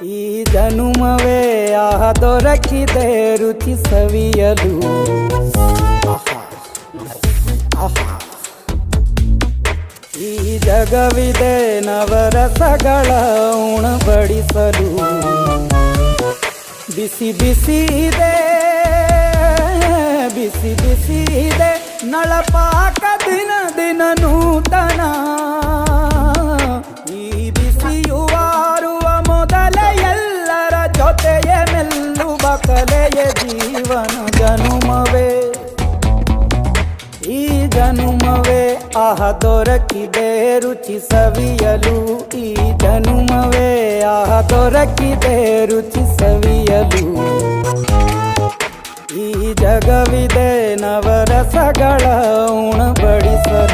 ಈ ಜನುಮವೇ ದೊರಕಿದೆ ರುಚಿ ಸವಿಯಲು. ಈ ಜಗವಿದೆ ನವರಸಗಳ ಉಣಬಡಿಸಲು. ಬಿಸಿ ಬಿಸಿ ಇದೆ, ಬಿಸಿ ಬಿಸಿ ಇದೆ ನಳಪಾಕ ದಿನ ದಿನ ನೂತನ. ಈ ಬಿಸಿಯುವಾರುವ ಮೊದಲೇ ಎಲ್ಲರ ಜೊತೆಯೇ ಮೆಲ್ಲುವ ಕಲೆಯ ಜೀವನ ಜನುಮವೇ. ಈ ಜನುಮವೇ ದೊರಕಿದೆ ರುಚಿ ಸವಿಯಲು. ಈ ಜನುಮವೇ ದೊರಕಿದೆ ರುಚಿ ಸವಿಯಲು. ಈ ಜಗವಿದೆ ನವರಸಗಳ ಉಣಬಡಿಸಲು.